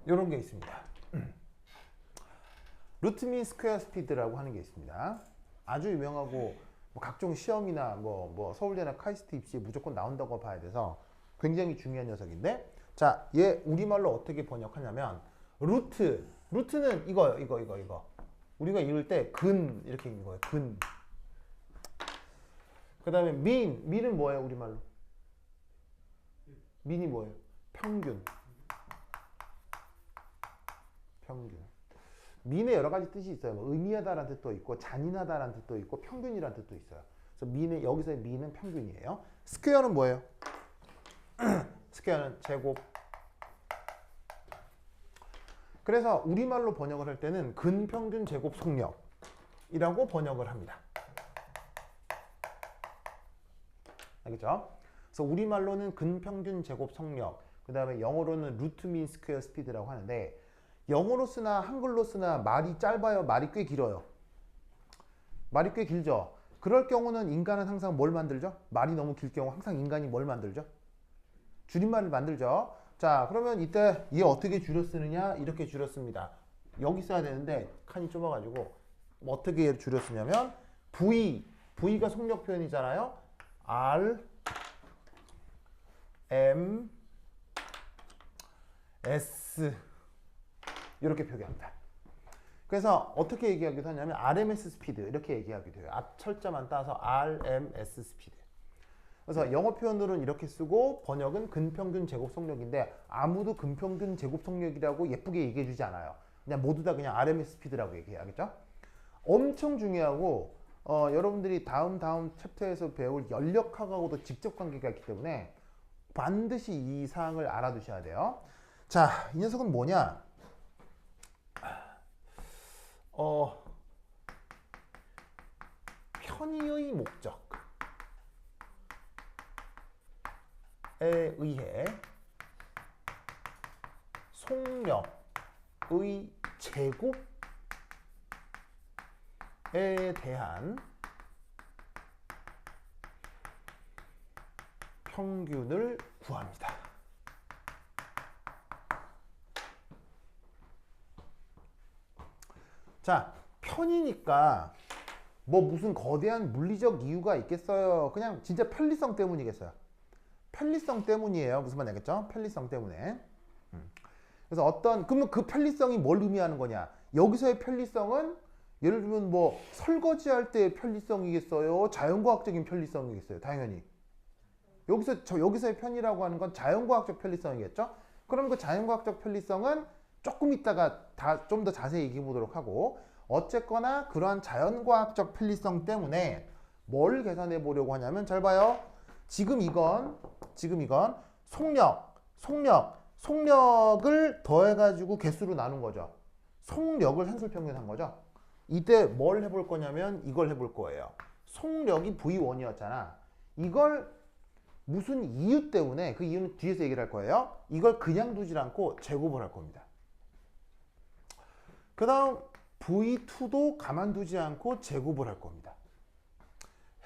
이런 게 있습니다. 루트 민 스퀘어 스피드라고 하는 게 있습니다. 아주 유명하고 뭐 각종 시험이나 뭐 서울대나 카이스트 입시에 무조건 나온다고 봐야 돼서 굉장히 중요한 녀석인데, 자, 얘 우리말로 어떻게 번역하냐면 루트는 이거 우리가 읽을 때 근 이렇게 읽는 거예요. 근. 그 다음에 민은 뭐예요? 우리말로 민이 뭐예요? 평균. 민의 여러 가지 뜻이 있어요. 뭐 의미하다라는 뜻도 있고 잔인하다라는 뜻도 있고 평균이라는 뜻도 있어요. 그래서 여기서의 민은 평균이에요. 스퀘어는 뭐예요? 스퀘어는 제곱. 그래서 우리말로 번역을 할 때는 근평균 제곱 속력이라고 번역을 합니다. 알겠죠? 그래서 우리말로는 근평균 제곱 속력, 그 다음에 영어로는 루트 민 스퀘어 스피드라고 하는데, 영어로 쓰나 한글로 쓰나 말이 짧아요? 말이 꽤 길어요? 말이 꽤 길죠? 그럴 경우는 인간은 항상 뭘 만들죠? 말이 너무 길 경우 항상 인간이 뭘 만들죠? 줄임말을 만들죠. 자, 그러면 이때 얘 어떻게 줄여 쓰느냐? 이렇게 줄여 씁니다. 여기 써야 되는데 칸이 좁아가지고 어떻게 얘를 줄여 쓰냐면 V가 속력 표현이잖아요. R, M, S 이렇게 표기합니다. 그래서 어떻게 얘기하기도 하냐면 RMS 스피드 이렇게 얘기하기도 해요. 앞 철자만 따서 RMS 스피드. 그래서 영어 표현으로는 이렇게 쓰고 번역은 근평균 제곱 속력인데 아무도 근평균 제곱 속력이라고 예쁘게 얘기해 주지 않아요. 그냥 모두 다 그냥 RMS 스피드라고 얘기해야겠죠? 엄청 중요하고 여러분들이 다음 챕터에서 배울 연력학하고도 직접 관계가 있기 때문에 반드시 이 사항을 알아두셔야 돼요. 자, 이 녀석은 뭐냐? 편의의 목적. 의해 속력의 제곱에 대한 평균을 구합니다. 자, 편이니까 뭐 무슨 거대한 물리적 이유가 있겠어요? 그냥 진짜 편리성 때문이겠어요. 편리성 때문이에요. 무슨 말인지 알겠죠? 편리성 때문에. 그래서 그러면 그 편리성이 뭘 의미하는 거냐? 여기서의 편리성은 예를 들면 뭐 설거지할 때의 편리성이겠어요? 자연과학적인 편리성이겠어요? 당연히. 여기서의 편이라고 하는 건 자연과학적 편리성이겠죠? 그럼 그 자연과학적 편리성은 조금 이따가 좀 더 자세히 얘기해 보도록 하고, 어쨌거나 그러한 자연과학적 편리성 때문에 뭘 계산해 보려고 하냐면, 잘 봐요. 지금 이건 속력을 더해가지고 개수로 나눈 거죠. 속력을 산술평균한 거죠. 이때 뭘 해볼 거냐면 이걸 해볼 거예요. 속력이 V1이었잖아. 이걸 무슨 이유 때문에, 그 이유는 뒤에서 얘기를 할 거예요. 이걸 그냥 두질 않고 제곱을 할 겁니다. 그 다음 V2도 가만두지 않고 제곱을 할 겁니다.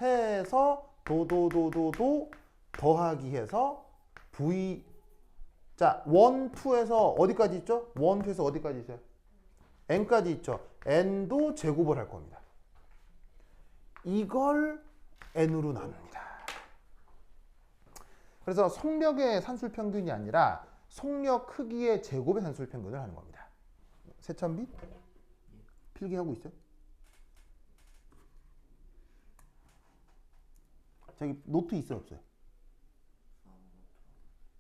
해서 도도도도도 더하기 해서 자, 1, 2에서 어디까지 있죠? 1, 2에서 어디까지 있어요? n까지 있죠. n도 제곱을 할 겁니다. 이걸 n으로 나눕니다. 그래서 속력의 산술평균이 아니라 속력 크기의 제곱의 산술평균을 하는 겁니다. 세찬빛? 필기하고 있어요? 저기 노트 있어요, 없어요?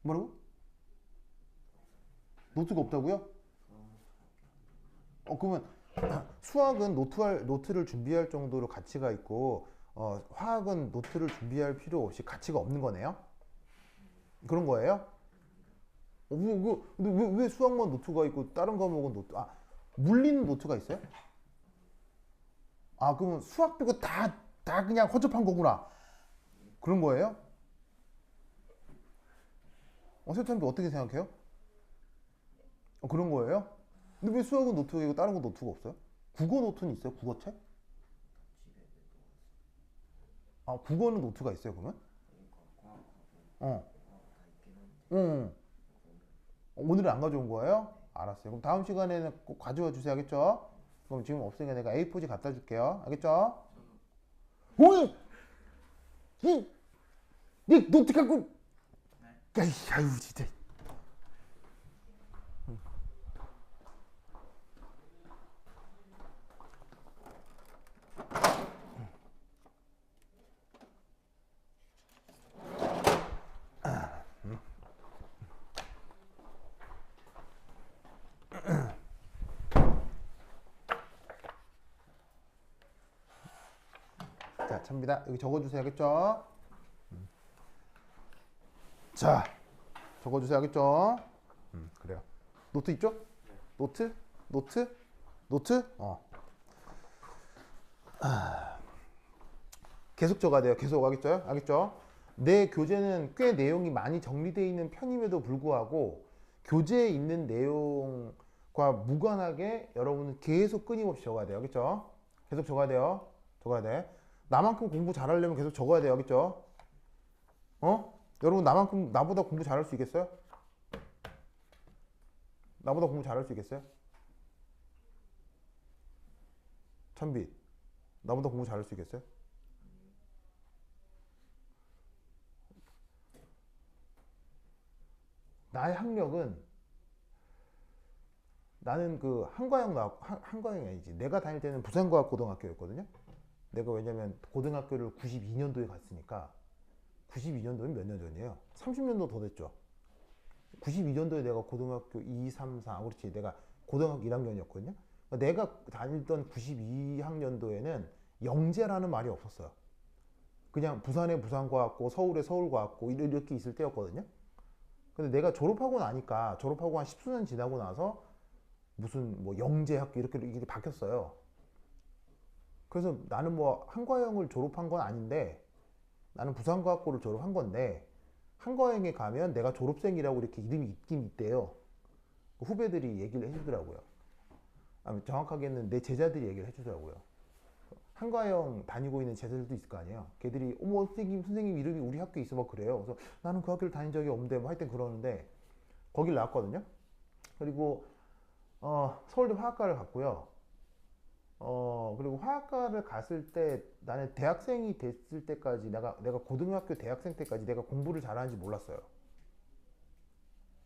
뭐라고? 노트가 없다고요? 그러면 수학은 노트를 준비할 정도로 가치가 있고, 화학은 노트를 준비할 필요 없이 가치가 없는 거네요? 그런 거예요? 근데 왜 수학만 노트가 있고 다른 과목은 물리는 노트가 있어요? 그러면 수학 빼고 다 그냥 허접한 거구나. 그런 거예요? 세찬비 어떻게 생각해요? 그런 거예요? 근데 왜 수학은 노트가 있고 다른 건 노트가 없어요? 국어 노트는 있어요? 국어책? 국어는 노트가 있어요, 그러면? 오늘은 안 가져온 거예요? 알았어요. 그럼 다음 시간에는 꼭 가져와 주세요. 알겠죠? 그럼 지금 없으니까 내가 A4지 갖다 줄게요. 알겠죠? 네 노트 갖고. 아유 진짜. 자, 찹니다. 여기 적어주세요. 알겠죠? 자, 적어주세요. 알겠죠? 그래요. 노트 있죠? 노트? 계속 적어야 돼요. 계속. 알겠죠? 내 교재는 꽤 내용이 많이 정리되어 있는 편임에도 불구하고 교재에 있는 내용과 무관하게 여러분은 계속 끊임없이 적어야 돼요. 알겠죠? 계속 적어야 돼요. 적어야 돼. 나만큼 공부 잘하려면 계속 적어야 돼요. 알겠죠? 여러분 나보다 공부 잘할 수 있겠어요? 나보다 공부 잘할 수 있겠어요? 찬빛, 나보다 공부 잘할 수 있겠어요? 나의 학력은, 나는 그 한과형이 아니지. 내가 다닐 때는 부산과학고등학교였거든요. 내가 왜냐면 고등학교를 92년도에 갔으니까. 92년도면 몇 년 전이에요? 30년도 더 됐죠. 92년도에 내가 고등학교 2, 3, 4, 그렇지. 내가 고등학교 1학년이었거든요. 내가 다니던 92학년도에는 영재라는 말이 없었어요. 그냥 부산에 부산과학고, 서울에 서울과학고 이렇게 있을 때였거든요. 근데 내가 졸업하고 나니까, 졸업하고 한 10수년 지나고 나서 무슨 뭐 영재학교 이렇게 바뀌었어요. 그래서 나는 뭐 한과형을 졸업한 건 아닌데, 나는 부산과학고를 졸업한 건데, 한과형에 가면 내가 졸업생이라고 이렇게 이름이 있긴 있대요. 후배들이 얘기를 해주더라고요. 정확하게는 내 제자들이 얘기를 해주더라고요. 한과형 다니고 있는 제자들도 있을 거 아니에요. 걔들이 어머 선생님 이름이 우리 학교에 있어 막 그래요. 그래서 나는 그 학교를 다닌 적이 없는데 뭐 하여튼 그러는데 거길 나왔거든요. 그리고 서울대 화학과를 갔고요. 그리고 화학과를 갔을 때 나는 대학생이 됐을 때까지 내가 고등학교 대학생 때까지 내가 공부를 잘하는지 몰랐어요.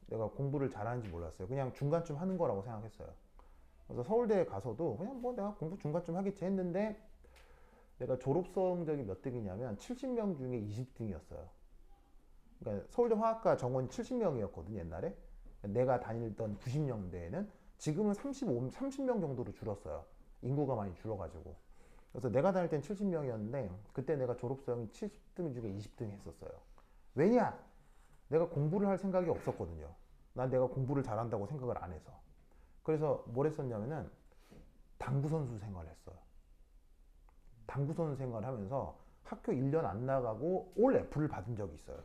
내가 공부를 잘하는지 몰랐어요. 그냥 중간쯤 하는 거라고 생각했어요. 그래서 서울대에 가서도 그냥 뭐 내가 공부 중간쯤 하겠지 했는데 내가 졸업 성적이 몇 등이냐면 70명 중에 20등이었어요. 그러니까 서울대 화학과 정원이 70명이었거든 옛날에. 내가 다니던 90년대에는 지금은 30명 정도로 줄었어요. 인구가 많이 줄어가지고. 그래서 내가 다닐 땐 70명이었는데 그때 내가 졸업성이 70등 중에 20등 했었어요. 왜냐? 내가 공부를 할 생각이 없었거든요. 난 내가 공부를 잘한다고 생각을 안 해서. 그래서 뭘 했었냐면은 당구선수 생활을 했어요. 당구선수 생활을 하면서 학교 1년 안 나가고 올 F를 받은 적이 있어요.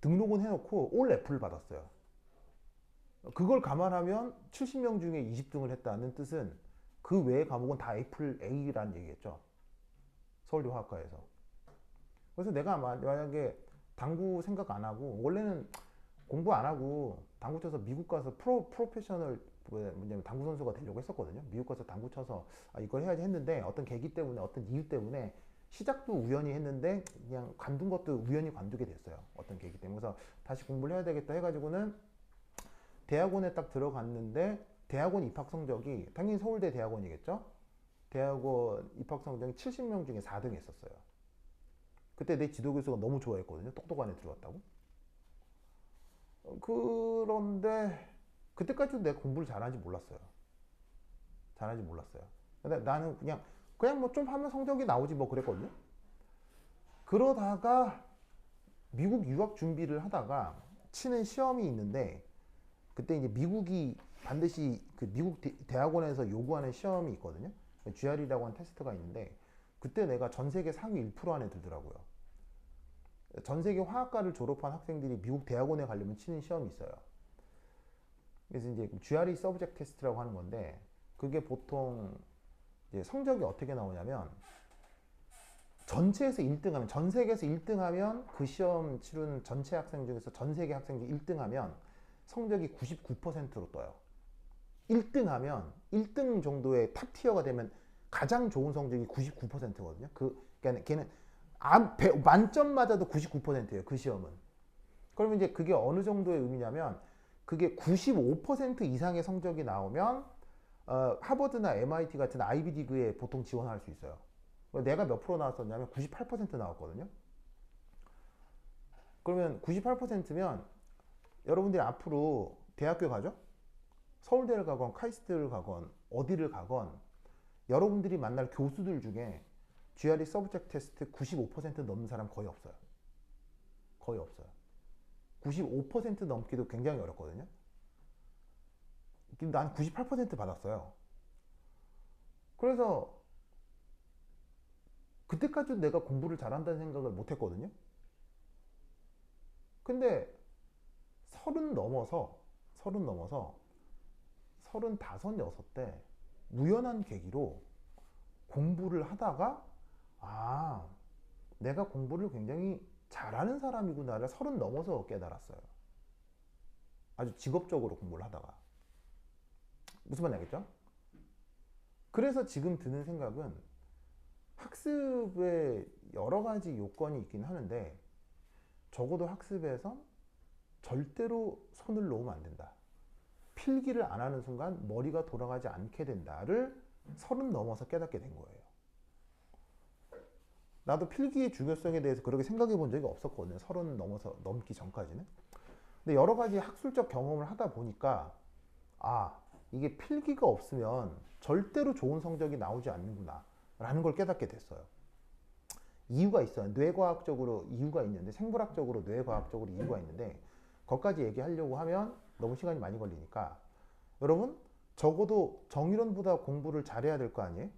등록은 해놓고 올 F를 받았어요. 그걸 감안하면 70명 중에 20등을 했다는 뜻은 그 외의 과목은 다 A라는 얘기겠죠. 서울대 화학과에서. 그래서 내가 만약에 당구 생각 안 하고 원래는 공부 안 하고 당구 쳐서 미국 가서 프로페셔널 뭐냐면 당구 선수가 되려고 했었거든요. 미국 가서 당구 쳐서 이걸 해야지 했는데 어떤 계기 때문에 어떤 이유 때문에 시작도 우연히 했는데 그냥 관둔 것도 우연히 관두게 됐어요. 어떤 계기 때문에. 그래서 다시 공부를 해야 되겠다 해가지고는 대학원에 딱 들어갔는데 대학원 입학 성적이 당연히 서울대 대학원이겠죠. 대학원 입학 성적이 70명 중에 4등 했었어요. 그때 내 지도교수가 너무 좋아했거든요. 똑똑한 애 들어왔다고. 그런데 그때까지도 내가 공부를 잘하는지 몰랐어요. 잘하는지 몰랐어요. 근데 나는 그냥 뭐 좀 하면 성적이 나오지 뭐 그랬거든요. 그러다가 미국 유학 준비를 하다가 치는 시험이 있는데 그때 이제 미국이 반드시 그 미국 대학원에서 요구하는 시험이 있거든요. GRE라고 하는 테스트가 있는데 그때 내가 전 세계 상위 1% 안에 들더라고요. 전 세계 화학과를 졸업한 학생들이 미국 대학원에 가려면 치는 시험이 있어요. 그래서 이제 GRE 서브젝트 테스트라고 하는 건데 그게 보통 이제 성적이 어떻게 나오냐면 전체에서 1등하면 전 세계에서 1등하면 그 시험 치른 전체 학생 중에서 전 세계 학생 중 1등하면 성적이 99%로 떠요. 1등하면 1등 정도의 탑 티어가 되면 가장 좋은 성적이 99%거든요. 그러니까 걔는 만점 맞아도 99%예요. 그 시험은. 그러면 이제 그게 어느 정도의 의미냐면 그게 95% 이상의 성적이 나오면 하버드나 MIT 같은 아이비리그에 보통 지원할 수 있어요. 내가 몇 프로 나왔었냐면 98% 나왔거든요. 그러면 98%면 여러분들이 앞으로 대학교 가죠? 서울대를 가건 카이스트를 가건 어디를 가건 여러분들이 만날 교수들 중에 GRE 서브젝트 테스트 95% 넘는 사람 거의 없어요. 거의 없어요. 95% 넘기도 굉장히 어렵거든요. 난 98% 받았어요. 그래서 그때까지도 내가 공부를 잘한다는 생각을 못 했거든요. 근데 35, 6때 우연한 계기로 공부를 하다가 내가 공부를 굉장히 잘하는 사람이구나를 30 깨달았어요. 아주 직업적으로 공부를 하다가. 무슨 말인지 알겠죠? 그래서 지금 드는 생각은 학습에 여러 가지 요건이 있긴 하는데 적어도 학습에선 절대로 손을 놓으면 안 된다. 필기를 안 하는 순간 머리가 돌아가지 않게 된다를 30 깨닫게 된 거예요. 나도 필기의 중요성에 대해서 그렇게 생각해 본 적이 없었거든요. 30 넘기 전까지는. 근데 여러 가지 학술적 경험을 하다 보니까 이게 필기가 없으면 절대로 좋은 성적이 나오지 않는구나 라는 걸 깨닫게 됐어요. 이유가 있어요. 뇌과학적으로 이유가 있는데 생물학적으로 뇌과학적으로 이유가 있는데 거기까지 얘기하려고 하면 너무 시간이 많이 걸리니까 여러분 적어도 정일원보다 공부를 잘해야 될 거 아니에요?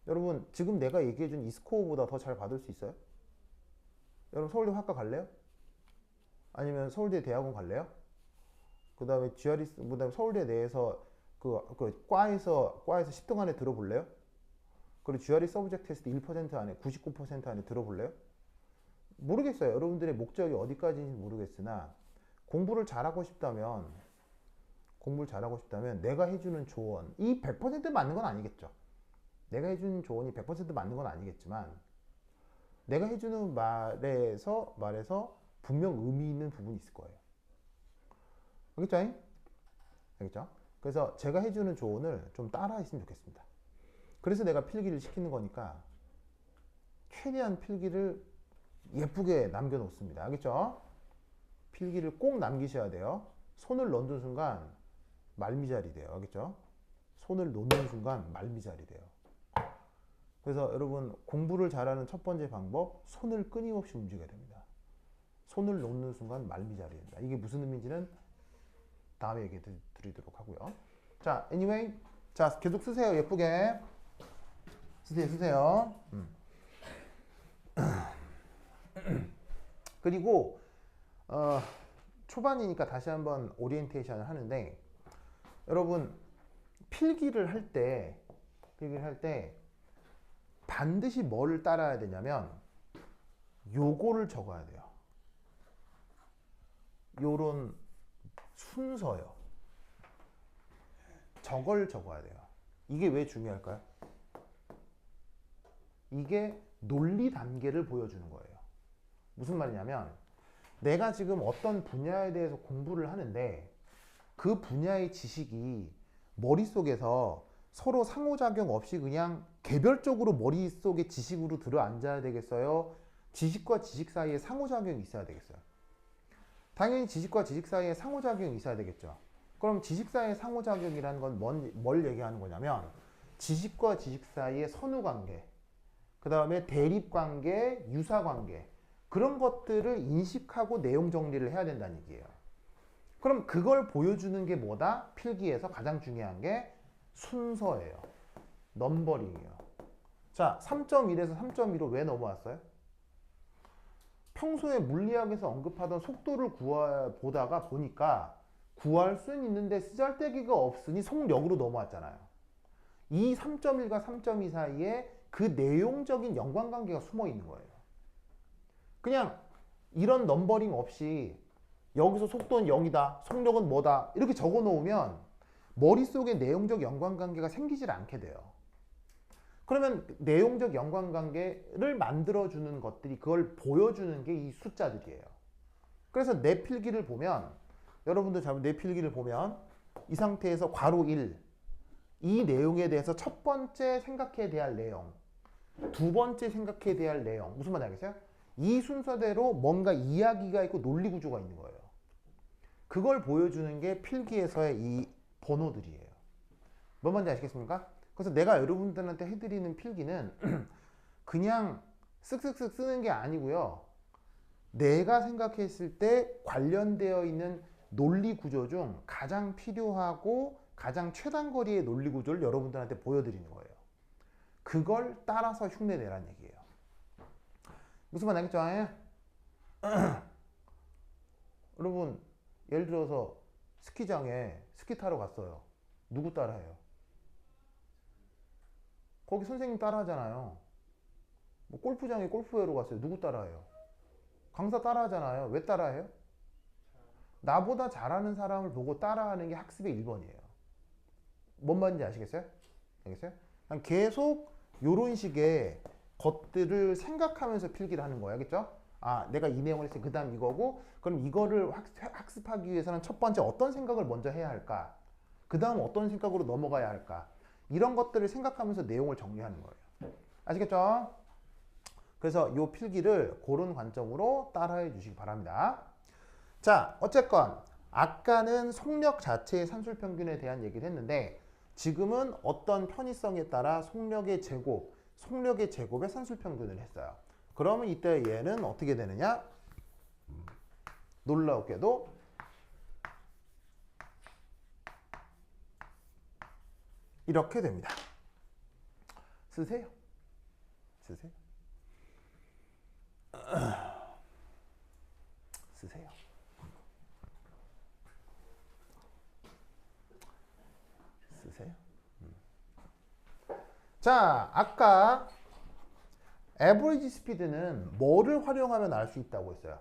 여러분 지금 내가 얘기해준 이 스코어보다 더 잘 받을 수 있어요? 여러분 서울대 화학과 갈래요? 아니면 서울대 대학원 갈래요? 그 다음에 GRE, 그 다음에 서울대 내에서 그 과에서 10등 안에 들어볼래요? 그리고 GRE 서브젝트 테스트 1% 안에, 99% 안에 들어볼래요? 모르겠어요. 여러분들의 목적이 어디까지인지 모르겠으나 공부를 잘하고 싶다면 내가 해주는 조언이 100% 맞는 건 아니겠죠. 내가 해주는 조언이 100% 맞는 건 아니겠지만 내가 해주는 말에서 분명 의미 있는 부분이 있을 거예요. 알겠죠? 알겠죠? 그래서 제가 해주는 조언을 좀 따라했으면 좋겠습니다. 그래서 내가 필기를 시키는 거니까 최대한 필기를 예쁘게 남겨놓습니다. 알겠죠? 필기를 꼭 남기셔야 돼요. 손을 넣는 순간 말미잘이 돼요. 알겠죠? 손을 놓는 순간 말미잘이 돼요. 그래서 여러분 공부를 잘하는 첫 번째 방법, 손을 끊임없이 움직여야 됩니다. 손을 놓는 순간 말미잘이 된다. 이게 무슨 의미인지는 다음에 얘기해 드리도록 하고요. 자, anyway, 자 계속 쓰세요. 예쁘게 쓰세요. 그리고 초반이니까 다시 한번 오리엔테이션을 하는데 여러분 필기를 할 때 반드시 뭘 따라야 되냐면 요거를 적어야 돼요. 요런 순서요. 저걸 적어야 돼요. 이게 왜 중요할까요? 이게 논리 단계를 보여주는 거예요. 무슨 말이냐면 내가 지금 어떤 분야에 대해서 공부를 하는데 그 분야의 지식이 머릿속에서 서로 상호작용 없이 그냥 개별적으로 머릿속에 지식으로 들어앉아야 되겠어요? 지식과 지식 사이에 상호작용이 있어야 되겠어요? 당연히 지식과 지식 사이에 상호작용이 있어야 되겠죠. 그럼 지식 사이의 상호작용이라는 건 뭘 얘기하는 거냐면 지식과 지식 사이의 선후관계, 그 다음에 대립관계, 유사관계 그런 것들을 인식하고 내용 정리를 해야 된다는 얘기예요. 그럼 그걸 보여주는 게 뭐다? 필기에서 가장 중요한 게 순서예요. 넘버링이에요. 자, 3.1에서 3.2로 왜 넘어왔어요? 평소에 물리학에서 언급하던 속도를 보다가 보니까 구할 수는 있는데 쓰잘데기가 없으니 속력으로 넘어왔잖아요. 이 3.1과 3.2 사이에 그 내용적인 연관관계가 숨어 있는 거예요. 그냥 이런 넘버링 없이 여기서 속도는 0이다, 속력은 뭐다 이렇게 적어 놓으면 머릿속에 내용적 연관관계가 생기질 않게 돼요. 그러면 내용적 연관관계를 만들어주는 것들이 그걸 보여주는 게 이 숫자들이에요. 그래서 내 필기를 보면 여러분들 내 필기를 보면 이 상태에서 괄호 1, 이 내용에 대해서 첫 번째 생각해야 될 내용, 두 번째 생각해야 될 내용 무슨 말인지 알겠어요? 이 순서대로 뭔가 이야기가 있고 논리 구조가 있는 거예요. 그걸 보여주는 게 필기에서의 이 번호들이에요. 뭔 말인지 아시겠습니까? 그래서 내가 여러분들한테 해드리는 필기는 그냥 쓱쓱쓱 쓰는 게 아니고요. 내가 생각했을 때 관련되어 있는 논리 구조 중 가장 필요하고 가장 최단거리의 논리 구조를 여러분들한테 보여드리는 거예요. 그걸 따라서 흉내내라는 얘기예요. 무슨 말 알겠죠? 여러분 예를 들어서 스키장에 스키 타러 갔어요. 누구 따라해요? 거기 선생님 따라하잖아요. 뭐 골프장에 골프회로 갔어요. 누구 따라해요? 강사 따라하잖아요. 왜 따라해요? 나보다 잘하는 사람을 보고 따라하는 게 학습의 1번이에요. 뭔 말인지 아시겠어요? 알겠어요? 계속 이런 식의 것들을 생각하면서 필기를 하는 거예요. 알겠죠? 아, 내가 이 내용을 했으니 그 다음 이거고 그럼 이거를 학습하기 위해서는 첫 번째 어떤 생각을 먼저 해야 할까? 그 다음 어떤 생각으로 넘어가야 할까? 이런 것들을 생각하면서 내용을 정리하는 거예요. 아시겠죠? 그래서 이 필기를 그런 관점으로 따라해 주시기 바랍니다. 자, 어쨌건 아까는 속력 자체의 산술평균에 대한 얘기를 했는데 지금은 어떤 편의성에 따라 속력의 제곱의 산술평균을 했어요. 그러면 이때 얘는 어떻게 되느냐? 놀랍게도 이렇게 됩니다. 쓰세요. 쓰세요. 쓰세요. 자, 아까 average speed는 뭐를 활용하면 알 수 있다고 했어요?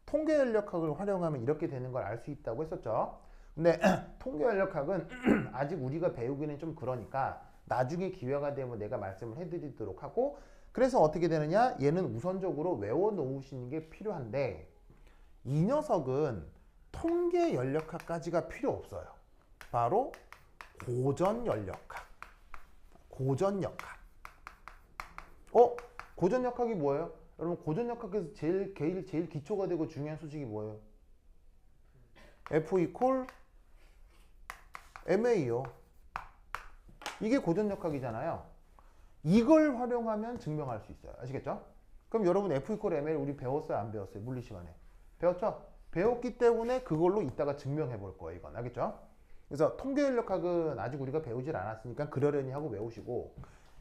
통계 연력학을 활용하면 이렇게 되는 걸 알 수 있다고 했었죠. 근데 통계 연력학은 아직 우리가 배우기는 좀 그러니까 나중에 기회가 되면 내가 말씀을 해드리도록 하고, 그래서 어떻게 되느냐, 얘는 우선적으로 외워 놓으시는 게 필요한데 이 녀석은 통계 연력학까지가 필요 없어요. 바로 고전 연력학. 고전 역학. 고전 역학이 뭐예요? 여러분, 고전 역학에서 제일 기초가 되고 중요한 수식이 뭐예요? F 이퀄 MA요. 이게 고전 역학이잖아요. 이걸 활용하면 증명할 수 있어요. 아시겠죠? 그럼 여러분 F 이퀄 MA를 우리 배웠어요? 안 배웠어요? 물리 시간에. 배웠죠? 배웠기 때문에 그걸로 이따가 증명해 볼 거예요. 이건. 알겠죠? 그래서 통계 연력학은 아직 우리가 배우질 않았으니까 그러려니 하고 외우시고,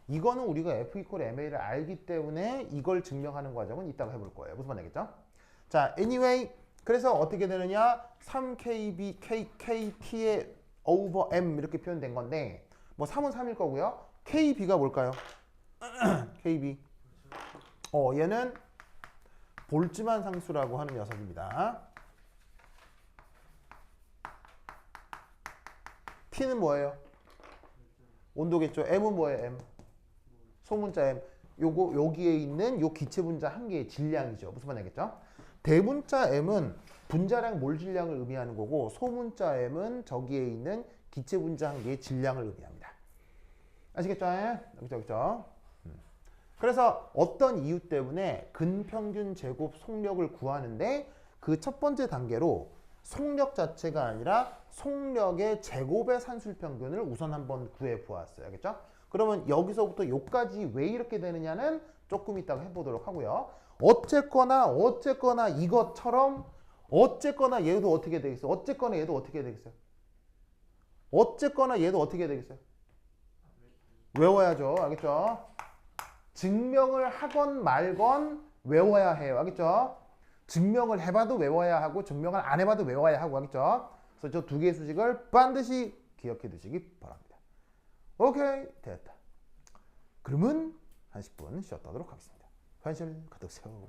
이거는 우리가 F 이퀄 MA를 알기 때문에 이걸 증명하는 과정은 이따가 해볼 거예요. 무슨 말이겠죠? 자, anyway, 그래서 어떻게 되느냐? 3KB KT의 over M 이렇게 표현된 건데, 뭐 3은 3일 거고요. KB가 뭘까요? KB. 얘는 볼츠만 상수라고 하는 녀석입니다. T는 뭐예요? 온도겠죠. M은 뭐예요? M. 소문자 M. 요거 여기에 있는 요 기체 분자 한 개의 질량이죠. 무슨 말이겠죠? 대문자 M은 분자량 몰 질량을 의미하는 거고, 소문자 M은 저기에 있는 기체 분자 한 개의 질량을 의미합니다. 아시겠죠? 그렇죠? 그래서 어떤 이유 때문에 근평균 제곱 속력을 구하는데 그 첫 번째 단계로 속력 자체가 아니라 속력의 제곱의 산술평균을 우선 한번 구해 보았어요. 알겠죠? 그러면 여기서부터 여기까지 왜 이렇게 되느냐는 조금 이따가 해보도록 하고요. 어쨌거나 이것처럼 어쨌거나 얘도 어떻게 되겠어요? 어쨌거나 얘도 어떻게 되겠어요? 어쨌거나 얘도 어떻게 되겠어요? 외워야죠. 알겠죠? 증명을 하건 말건 외워야 해요. 알겠죠? 증명을 해봐도 외워야 하고 증명을 안 해봐도 외워야 하고. 알겠죠? 그래서 저 두 개의 수식을 반드시 기억해 두시기 바랍니다. 오케이, 됐다. 그러면 한 10분 쉬었다 하도록 하겠습니다. 관심 가득 세워.